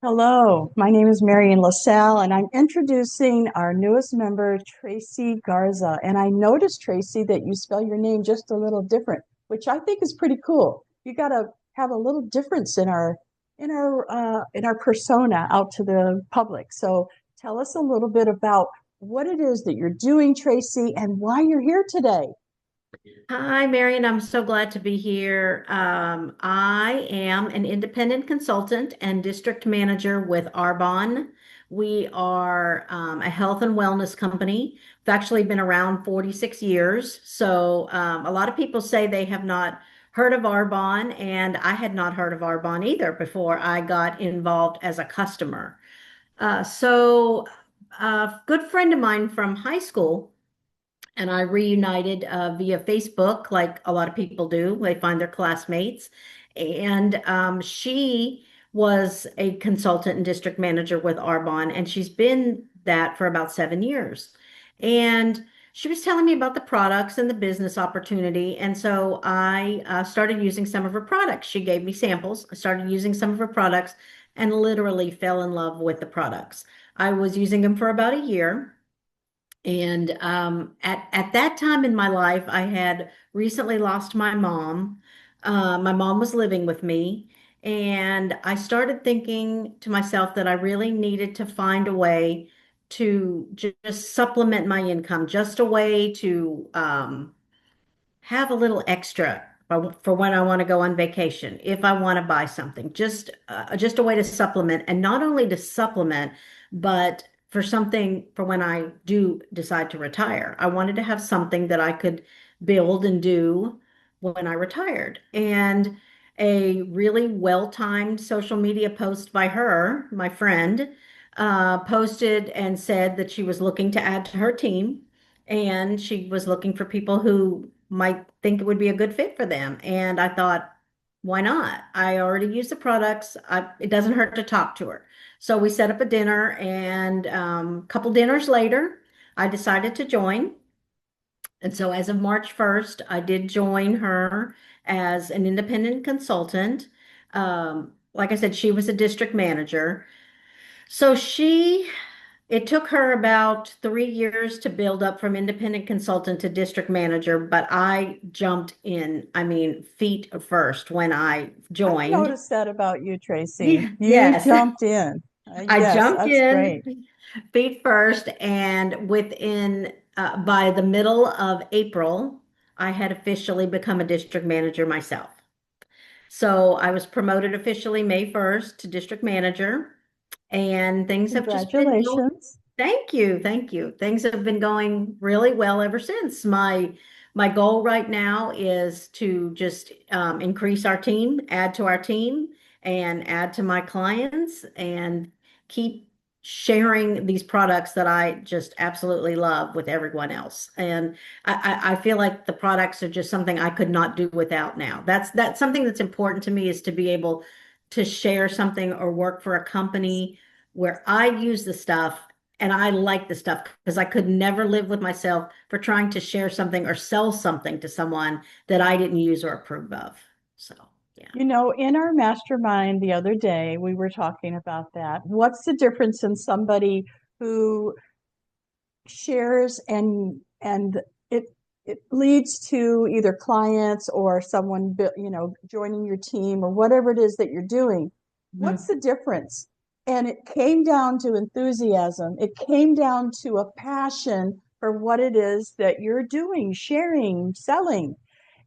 Hello, my name is Marion LaSalle, and I'm introducing our newest member, Tracey Garza. And I noticed, Tracey, that you spell your name just a little different, which I think is pretty cool. You got to have a little difference in our persona out to the public. So tell us a little bit about what it is that you're doing, Tracey, and why you're here today. Hi, Marion. I'm so glad to be here. I am an independent consultant and district manager with Arbonne. We are a health and wellness company. We've actually been around 46 years. So a lot of people say they have not heard of Arbonne, and I had not heard of Arbonne either before I got involved as a customer. A good friend of mine from high school and I reunited via Facebook, like a lot of people do. They find their classmates. And she was a consultant and district manager with Arbonne, and she's been that for about 7 years. And she was telling me about the products and the business opportunity. And so I started using some of her products. She gave me samples. I started using some of her products and literally fell in love with the products. I was using them for about a year. And at that time in my life, I had recently lost my mom. My mom was living with me, and I started thinking to myself that I really needed to find a way to just supplement my income, just a way to have a little extra for when I want to go on vacation, if I want to buy something, just a way to supplement, and not only to supplement, but for something for when I do decide to retire. I wanted to have something that I could build and do when I retired. And a really well-timed social media post by her, my friend, posted and said that she was looking to add to her team and she was looking for people who might think it would be a good fit for them. And I thought, why not? I already use the products. It doesn't hurt to talk to her. So we set up a dinner, and a couple dinners later, I decided to join. And so as of March 1st, I did join her as an independent consultant. Like I said, she was a district manager. So it took her about 3 years to build up from independent consultant to district manager, but I jumped in, I mean, feet first when I I've joined. noticed that about you, Tracey. You Yes, jumped in. I Yes, jumped that's in great. feet first, and by the middle of April, I had officially become a district manager myself. So I was promoted officially May 1st to district manager, and things have just been going. Congratulations. Thank you, thank you. Things have been going really well ever since. My goal right now is to just increase our team, add to our team, and add to my clients, and keep sharing these products that I just absolutely love with everyone else. And I feel like the products are just something I could not do without now. That's something that's important to me, is to be able to share something or work for a company where I use the stuff and I like the stuff, because I could never live with myself for trying to share something or sell something to someone that I didn't use or approve of. So, yeah. In our mastermind the other day, we were talking about that. What's the difference in somebody who shares and it leads to either clients or someone, joining your team or whatever it is that you're doing? What's Mhm. the difference? And it came down to enthusiasm. It came down to a passion for what it is that you're doing, sharing, selling.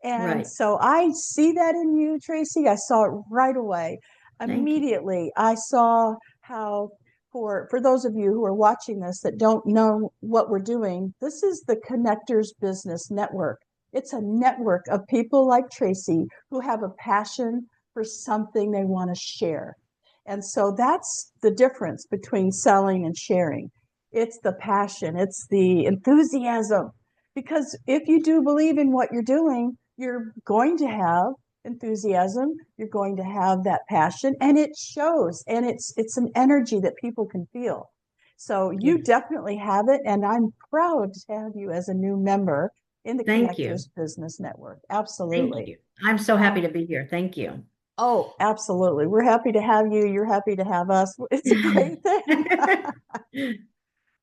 And Right. so I see that in you, Tracey. I saw it right away. Thank you. Immediately, I saw how, for those of you who are watching this that don't know what we're doing, this is the Connectors Business Network. It's a network of people like Tracey who have a passion for something they want to share. And so that's the difference between selling and sharing. It's the passion, it's the enthusiasm. Because if you do believe in what you're doing, you're going to have enthusiasm, you're going to have that passion, and it shows, and it's an energy that people can feel. So you Yes. definitely have it, and I'm proud to have you as a new member in the Thank you. Connectors Business Network. Thank Absolutely. you. I'm so Uh, happy to be here. Thank you. Oh, absolutely. We're happy to have you. You're happy to have us. It's a great thing.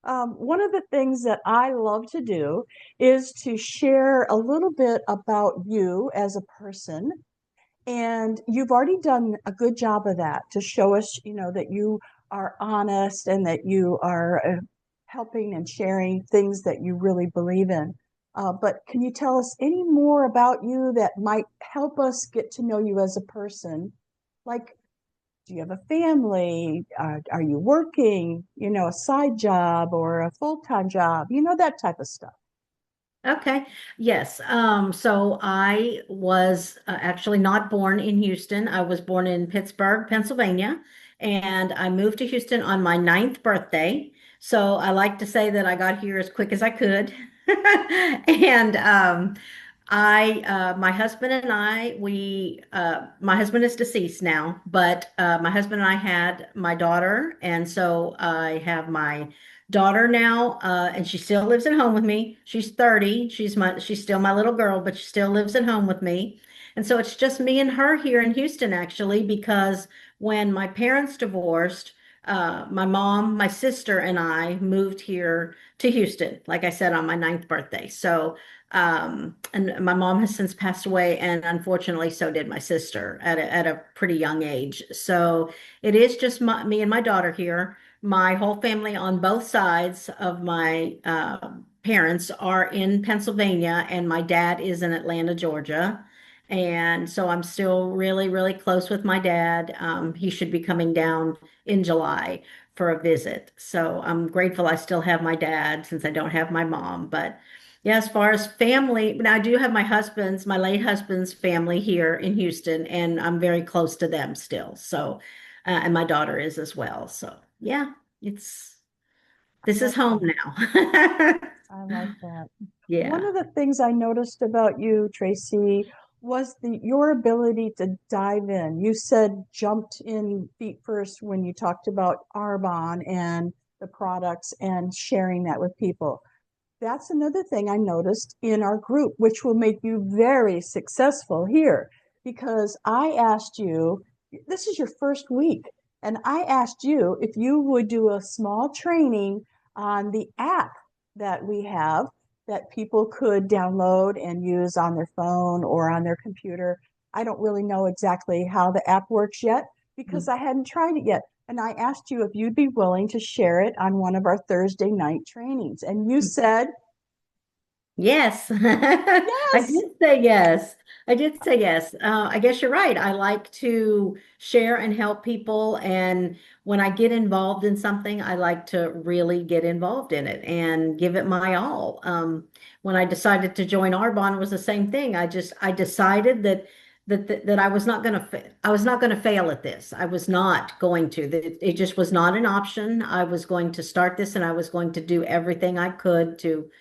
One of the things that I love to do is to share a little bit about you as a person. And you've already done a good job of that to show us, that you are honest and that you are helping and sharing things that you really believe in. But can you tell us any more about you that might help us get to know you as a person? Like, do you have a family? Are you working, a side job or a full-time job? That type of stuff. Okay. Yes. So I was actually not born in Houston. I was born in Pittsburgh, Pennsylvania, and I moved to Houston on my ninth birthday. So I like to say that I got here as quick as I could. And my husband and I, my husband is deceased now, but my husband and I had my daughter, and so I have my daughter now, and she still lives at home with me. She's 30. She's still my little girl, but she still lives at home with me. And so it's just me and her here in Houston, actually, because when my parents divorced, my mom, my sister, and I moved here to Houston, like I said, on my ninth birthday. So, and my mom has since passed away, and unfortunately, so did my sister at a pretty young age. So it is just me and my daughter here. My whole family on both sides of my parents are in Pennsylvania, and my dad is in Atlanta, Georgia. And so I'm still really, really close with my dad. He should be coming down in July for a visit. So I'm grateful I still have my dad since I don't have my mom. But yeah, as far as family, now I do have my late husband's family here in Houston, and I'm very close to them still. So, and my daughter is as well. So yeah, it's I this is love home that. now. I like that. One Yeah. of the things I noticed about you, Tracey, was your ability to dive in. You said jumped in feet first when you talked about Arbonne and the products and sharing that with people. That's another thing I noticed in our group, which will make you very successful here. Because I asked you, this is your first week, and I asked you if you would do a small training on the app that we have that people could download and use on their phone or on their computer. I don't really know exactly how the app works yet because I hadn't tried it yet. And I asked you if you'd be willing to share it on one of our Thursday night trainings. And you said, Yes, I yes, did say yes. I did say yes. I guess you're right. I like to share and help people. And when I get involved in something, I like to really get involved in it and give it my all. When I decided to join Arbonne, it was the same thing. I decided that I was not going to fail at this. I was not going to. That it just was not an option. I was going to start this and I was going to do everything I could to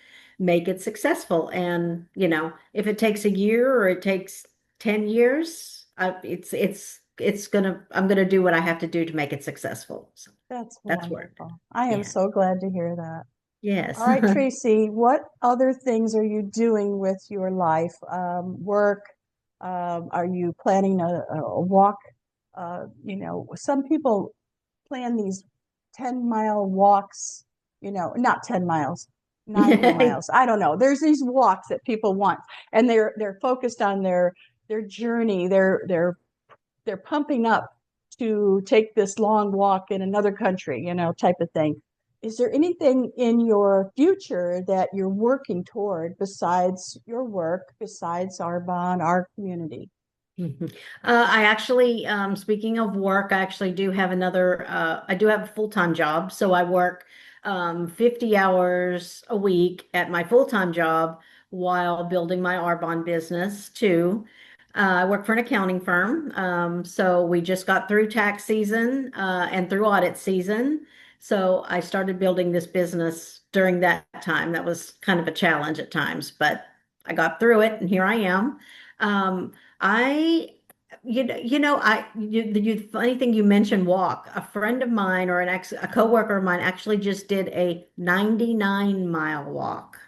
make it successful. And, if it takes a year or it takes 10 years, I'm gonna do what I have to do to make it successful. So that's that's where, wonderful. I am yeah. so glad to hear that. All Yes. right, Tracey, what other things are you doing with your life? Work? Are you planning a walk? Some people plan these 10-mile walks, not 10 miles, 90 miles. I don't know. There's these walks that people want, and they're focused on their journey. They're pumping up to take this long walk in another country, type of thing. Is there anything in your future that you're working toward besides your work, besides Arbonne, our community? Mhm. I actually, speaking of work, I actually do have I do have a full-time job. So I work 50 hours a week at my full-time job while building my Arbonne business too. I work for an accounting firm. So we just got through tax season and through audit season. So I started building this business during that time. That was kind of a challenge at times, but I got through it and here I am. I, the funny thing you mentioned walk. A friend of mine or a coworker of mine actually just did a 99-mile walk.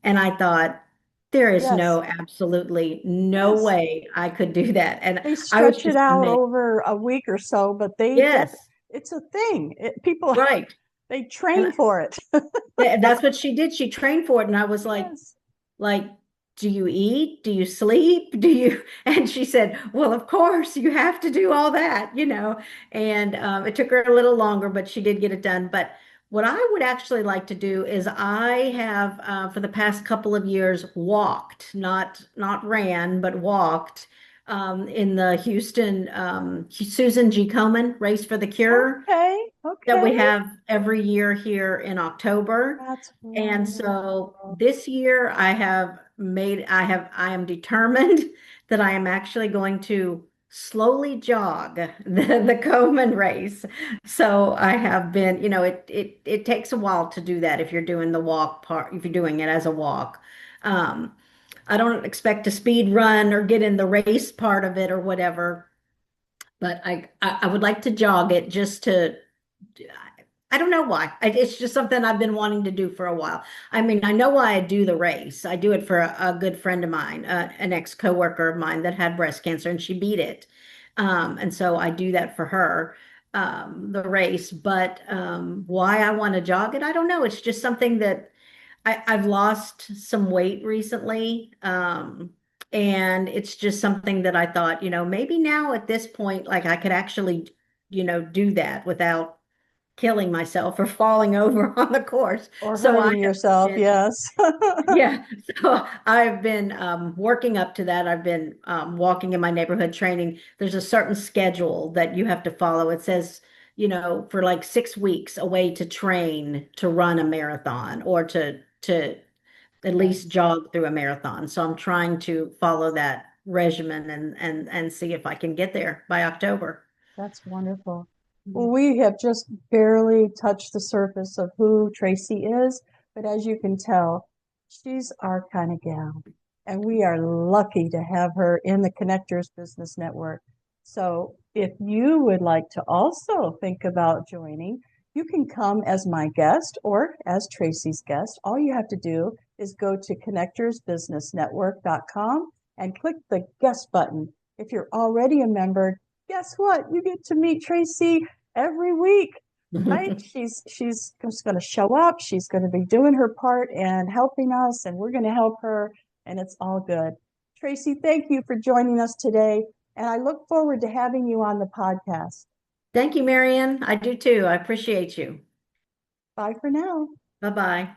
And I thought, There is Yes. no, absolutely no Yes. way I could do that. And They I was stretch it just out amazed. over a week or so, but Yes, it's a thing. People, right. they train And for it. that's what she did. She trained for it. And I was Yes. like, do you eat? Do you sleep? Do you? And she said, well, of course, you have to do all that, you know. And it took her a little longer, but she did get it done. But what I would actually like to do is I have for the past couple of years walked, not ran, but walked in the Houston Susan G. Komen Race for the Cure Okay. that we Okay. have every year here in October. That's And so wonderful. this year I am determined that I am actually going to slowly jog the Komen race. So I have been, it takes a while to do that if you're doing the walk part, if you're doing it as a walk. Um, I don't expect to speed run or get in the race part of it or whatever, but I would like to jog it just to I don't know why. It's just something I've been wanting to do for a while. I mean, I know why I do the race. I do it for a good friend of mine, an ex-coworker of mine that had breast cancer, and she beat it. And so I do that for her, the race. But why I want to jog it, I don't know. It's just something that I've lost some weight recently. And it's just something that I thought, maybe now at this point, like I could actually, do that without killing myself or falling over on the course. Or So I hurting have yourself. been, Yes. yeah, so I've been working up to that. I've been walking in my neighborhood training. There's a certain schedule that you have to follow. It says, for like 6 weeks, a way to train to run a marathon or to at least Yes. jog through a marathon. So I'm trying to follow that regimen and see if I can get there by October. That's wonderful. Well, we have just barely touched the surface of who Tracey is, but as you can tell, she's our kind of gal. And we are lucky to have her in the Connectors Business Network. So if you would like to also think about joining, you can come as my guest or as Tracey's guest. All you have to do is go to connectorsbusinessnetwork.com and click the guest button. If you're already a member, guess what? You get to meet Tracey every week, right? She's just going to show up. She's going to be doing her part and helping us, and we're going to help her, and it's all good. Tracey, thank you for joining us today, and I look forward to having you on the podcast. Thank you, Marion. I do too. I appreciate you. Bye for now. Bye bye.